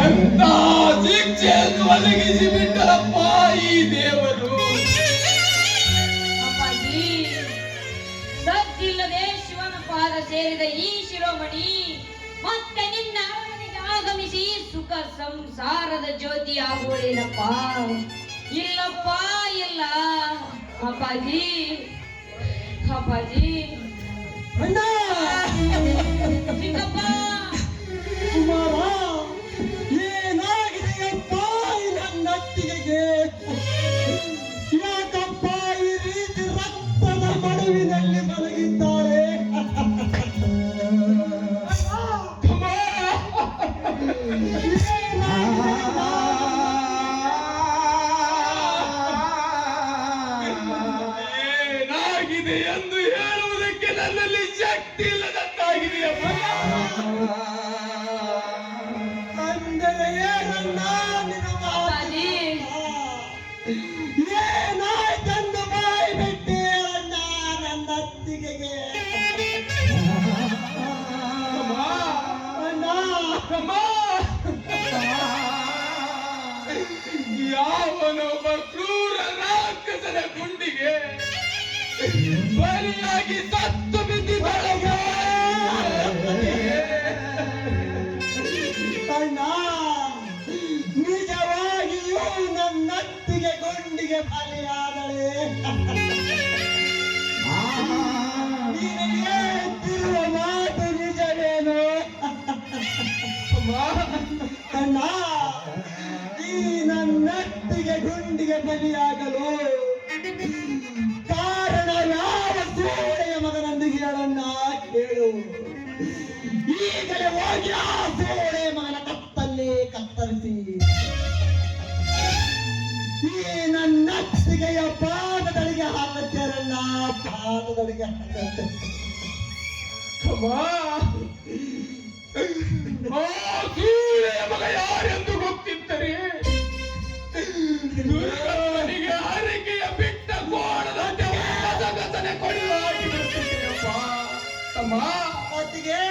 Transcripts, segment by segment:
ಎಂತ ಶಿಕ್ಷೆಯನ್ನು ಒದಗಿಸಿ ಬಿಟ್ಟರಪ್ಪ ಈ ದೇವರು. ಅಪ್ಪಾಜಿ, ಸದ್ದಿಲ್ಲದೆ ಶಿವನ ಪಾದ ಸೇರಿದ ಈ ಶಿರೋಮಣಿ ಮತ್ತೆ ನಿನ್ನ ಅರಮನೆಗೆ ಆಗಮಿಸಿ ಸುಖ ಸಂಸಾರದ ಜ್ಯೋತಿ ಆಗುವುದೇನಪ್ಪ? ಇಲ್ಲಪ್ಪ, ಇಲ್ಲ ಅಪ್ಪಾಜಿ. ಅಪ್ಪಾಜಿ, ಅಣ್ಣ ಚಿಕ್ಕಪ್ಪ, ಕುಮಾರ, ಏನಾಗಿದೆಯಪ್ಪ ನನ್ನ ಅತ್ತಿಗೆಗೆ? ಯಾಕಪ್ಪ ಈ ರೀತಿ ರಕ್ತದ ಮಡುವಿನಲ್ಲಿ ಮಲಗಿದ್ದಾರೆ? ಏನಾಗಿದೆ ಎಂದು ಹೇಳುವುದಕ್ಕೆ ನನ್ನಲ್ಲಿ ಶಕ್ತಿ ಇಲ್ಲದಂತಾಗಿದೆಯಪ್ಪ. ಅಂದರೆ ಏನನ್ನ ನಿನ್ನ ಅಪ್ಪಾಜಿ, ಏನಾಯ್ತೆಂದು ಬಾಯಿ ಬಿಟ್ಟೆ ಅಣ್ಣ ನನ್ನ ಅತ್ತಿಗೆಗೆ? ಅಣ್ಣ ಯಾವನೊಬ್ಬ ಕ್ರೂರ ರಾಕ್ಷಸನ ಗುಂಡಿಗೆ ಬಲಿಯಾಗಿ ಸತ್ತು ಬಿದ್ದಿದ್ದಳಪ್ಪ. ಅಣ್ಣ, ನಿಜವಾಗಿಯೂ ನನ್ನ ಅತ್ತಿಗೆ ಗುಂಡಿಗೆ ಬಲಿಯಾದಳೆ. ನೀನು ಹೇಳ್ತಿರುವ ಮಾತು ನಿಜವೇನು? ಅಣ್ಣ, ಈ ನನ್ನ ಅತ್ತಿಗೆ ಗುಂಡಿಗೆ ಬಲಿಯಾಗಲು ಕಾರಣ ಯಾವ ಸೂಳೆಯ ಮಗನೊಂದಿಗೆ ಹೇಳಣ್ಣ, ಕೇಳು. ಈಗಲೇ ಹೋಗಿ ಆ ಸೂಳೆಯ ಮಗನ ಕತ್ತಲ್ಲಿ ಕತ್ತರಿಸಿ ಈ ನನ್ನ ಅತ್ತಿಗೆಯ ಪಾದದಳಿಗೆ ಹಾಕುತ್ತೇರಣ್ಣ, ಪಾದದಳಿಗೆ ಹಾಕುತ್ತೆ. ಆ ಸೂಳೆಯ ಮಗ ಯಾರೆಂದು ಗೊತ್ತಿದ್ದರೆ ದುರ್ಗನಿಗೆ ಹರಿಕೆಯ ಬಿಟ್ಟ ಕೋಣದಂತೆ ಗಸಗಸನೆ ಕೊಡಲಾಗಿ ಬಿಡುತ್ತಿದ್ದೆಯಪ್ಪ. ತಮ್ಮ, ಅತ್ತಿಗೆ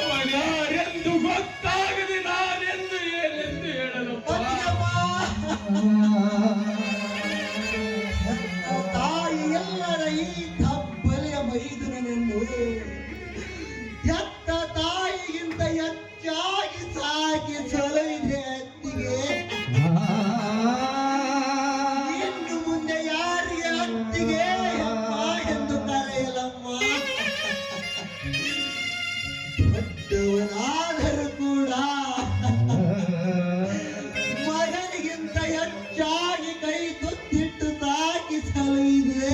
ಅವನ್ಯಾರೆಂದು ಗೊತ್ತಾಗದೆ ನಾನೆಂದು ಏನೆಂದು ಹೇಳಲಪ್ಪ. ತಾಯಿ ಎಲ್ಲರ ಈ ತಬ್ಬಲೆಯ ಮೈದುನನೆಂದು ಎತ್ತ ತಾಯಿಗಿಂತ ಹೆಚ್ಚಾಗಿ ಸಾಕಿ ಸೊಲವಿದೆ ಅತ್ತಿಗೆ. ಇನ್ನು ಮುಂದೆ ಯಾರಿಗೆ ಅತ್ತಿಗೆ ಅಮ್ಮ ಎಂದು ಕರೆಯಲಮ್ಮ. ದೊಡ್ಡವನಾದರೂ ಕೂಡ ಮಗನಿಗಿಂತ ಹೆಚ್ಚಾಗಿ ಕೈ ತುತ್ತಿಟ್ಟು ಸಾಕಿ ಸಲುವಿದೆ.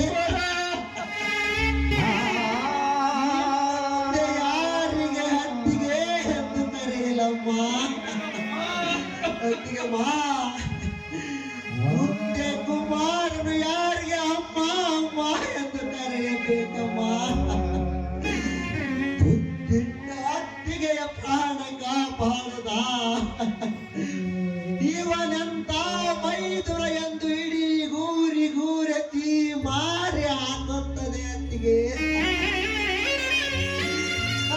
ಯಾರಿಗೆ ಅತ್ತಿಗೆ ಎಂದು ಕರೆಯಲಮ್ಮ. ಅತ್ತಿಗೆಮ್ಮ, ಮುದ್ದೆ ಕುಮಾರನು ಯಾರಿಗೆ ಅಮ್ಮ ಅಮ್ಮ ಎಂದು ಕರೆಯಬೇಕಮ್ಮ. ತುತ್ತಿಟ್ಟ ಅತ್ತಿಗೆಯ ಪ್ರಾಣ ಕಾಪಾಡದ ಇವನೆಂತ ಮೈದುರ ಎಂದು ಇಡೀ ಗೂರೆತ್ತಿ ಮಾರಿ ಹಾಕುತ್ತದೆ ಅತ್ತಿಗೆ.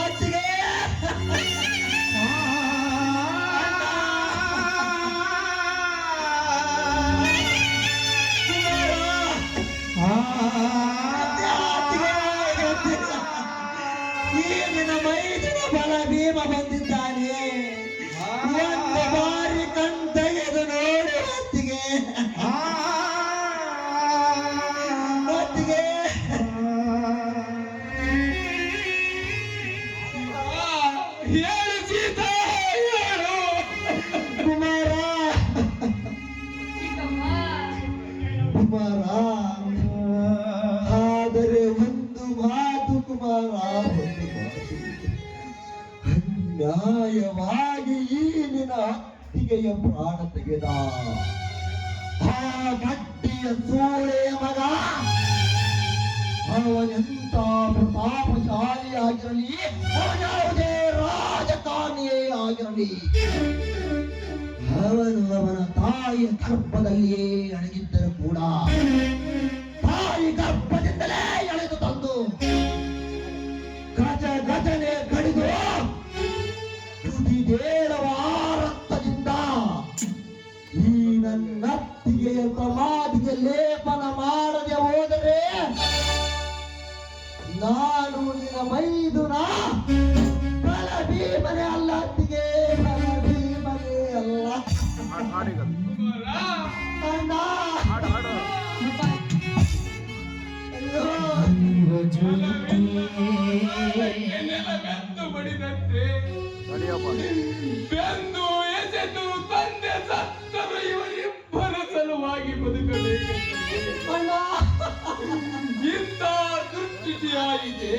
ಅತ್ತಿಗೆ, ಈಗಿನ ಮೈದಿನ ಬಲ ಭೀಮ ಬಂದಿದ್ದಾನೆ. ಒಂದು ಬಾರಿ ಕಣ್ ತೆಗೆದು ನೋಡು ಅತ್ತಿಗೆ. ಅತ್ತಿಗೆ, ಹೇಳು ಸೀತಾ, ಹೇಳು. ಕುಮಾರ, ಚಿಕ್ಕಪ್ಪ, ಕುಮಾರ, ಆದರೆ ಒಂದು ಮಾತು ಕುಮಾರ, ಒಂದು ಮಾತು. ಅನ್ಯಾಯವಾಗಿ ಈ ನಿನ್ನ ಅತ್ತಿಗೆಯ ಪ್ರಾಣ ತೆಗೆದ ಆ ಗಟ್ಟಿಯ ಸೂಳೆಯ ಮಗ ಅವನೆಂತ ಪ್ರತಾಪಶಾಲಿಯಾಗಿರಲಿ, ಅವನ್ಯಾವುದೇ ರಾಜಕಾರಣಿಯೇ ಆಗಿರಲಿ, ಅವನು ಅವನ ತಾಯಿಯ ಗರ್ಭದಲ್ಲಿಯೇ ಅಡಗಿದ್ದರೂ ಕೂಡ ತಾಯಿ ಗರ್ಭದಿಂದಲೇ ಎಳೆದು ತಂದು ಗಜ ಗಜನೆ ಕಡಿದು ತುದಿದೇಳವ ಬೆಂದು ಎಸೆದು ತಂದೆ ಸತ್ತರು ಇವರಿಬ್ಬರ ಸಲುವಾಗಿ ಬದುಕಬೇಕೆಂದು ಅಣ್ಣ ಇಂಥ ದುರ್ಸ್ಥಿತಿಯಾಗಿದೆ.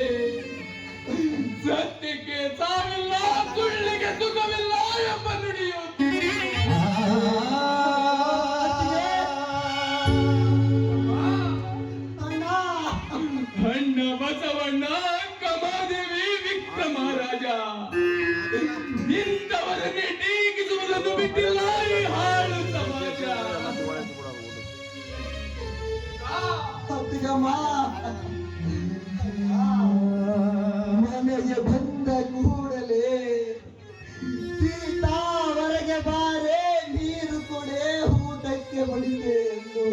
ಸತ್ಯಕ್ಕೆ ಸಾವಿಲ್ಲ, ಸುಳ್ಳಿಗೆ ಸುಖವಿಲ್ಲ ಎಂಬ ನುಡಿಯು ಅಣ್ಣ ಬಸವಣ್ಣ, ಕಮಾದೇವಿ, ವಿಕ್ರಮರಾಜ ಇಂಥವರನ್ನೇ ಟೀಕಿಸುವುದನ್ನು ಬಿಟ್ಟಿಲ್ಲ ಈ ಹಾಳು ಸಮಾಜ. ಸತ್ಯಮ್ಮ ಮನೆಗೆ ಬಂದ ಕೂಡಲೇ ಸೀತಾ ಹೊರಗೆ ಬಾರೆ, ನೀರು ಕೊಡೆ, ಊಟಕ್ಕೆ ಬಡಿದೆ ಎಂದು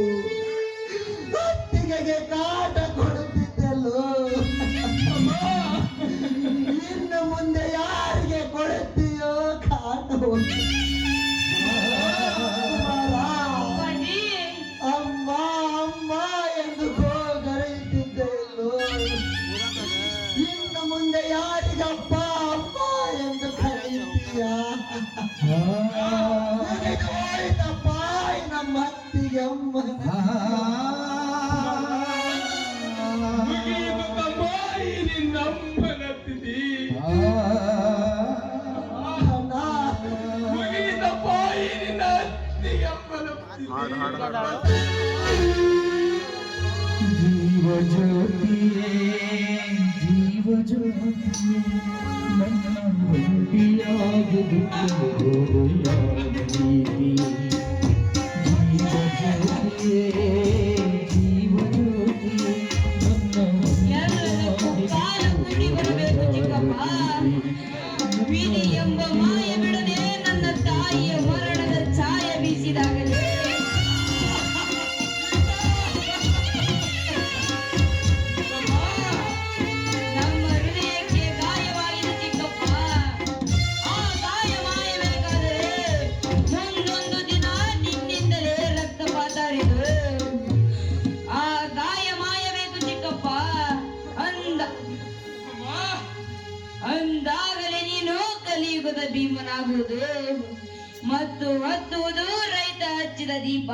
ಅತ್ತಿಗೆಗೆ ಕಾಟ ಕೊಡುತ್ತಿದ್ದೆಲ್ಲೋ. ಇನ್ನು ಮುಂದೆ ಯಾರಿಗೆ ಕೊಡುತ್ತೀಯೋ ಕಾಟ? ಅಪ್ಪಾಜಿ, ಅಮ್ಮ ಅಮ್ಮ ಎಂದು ಕರೆಯುತ್ತಿದ್ದೆಲ್ಲೋ. ಇನ್ನು ಮುಂದೆ ಯಾರಿಗಪ್ಪ ಅಪ್ಪ ಎಂದು ಕರೆಯುತ್ತೀಯ? ಹೋಯ್ತಪ್ಪ ನಮ್ಮ ಅತ್ತಿಗೆ ಅಮ್ಮ. ಮುಗಿದು ತಮ್ಮ ಈ ನಿನ್ನಮ್ಮನ ತಿಥಿ. ಮುಗಿದಪ್ಪ ಈ ನಿನ್ನ ಅತ್ತಿಗೆಮ್ಮನ ತಿಥಿ. ಜೀವ ಜ್ಯೋತಿಯೇ ಜೀವ ಜ್ಯೋತಿಯೇ ನನ್ನ ಒಂಟಿಯಾಗದು ಜೀವ ಜ್ಯೋತಿಯೇ ಜೀವ ಜ್ಯೋತಿಯೇ ಎಲ್ಲದಕ್ಕೂ ಕಾಲ ಕೂಡಿ ಬರಬೇಕು ಚಿಕ್ಕಪ್ಪ. ವಿಧಿ ಎಂಬ ಮಾಯ ಬಿಡದೆ ನನ್ನ ತಾಯಿಯ ಮರಣದ ಛಾಯ ಬೀಸಿದಾಗಲೇ ನಮ್ಮ ಹೃದಯಕ್ಕೆ ಗಾಯವಾಗಿದೆ ಚಿಕ್ಕಪ್ಪ. ಆ ಗಾಯ ಮಾಯಬೇಕಾದರೆ ಮುಂದೊಂದು ದಿನ ನಿನ್ನಿಂದಲೇ ರಕ್ತಪಾತ ಹರಿದು ಆ ಗಾಯ ಮಾಯಬೇಕು ಚಿಕ್ಕಪ್ಪ. ಅಂದಾಗಲೇ ನೀನು ಕಲಿಯುಗದ ಭೀಮನಾಗುವುದು ಮತ್ತು ಹತ್ತುವುದು ರೈತ ಹಚ್ಚಿದ ದೀಪ.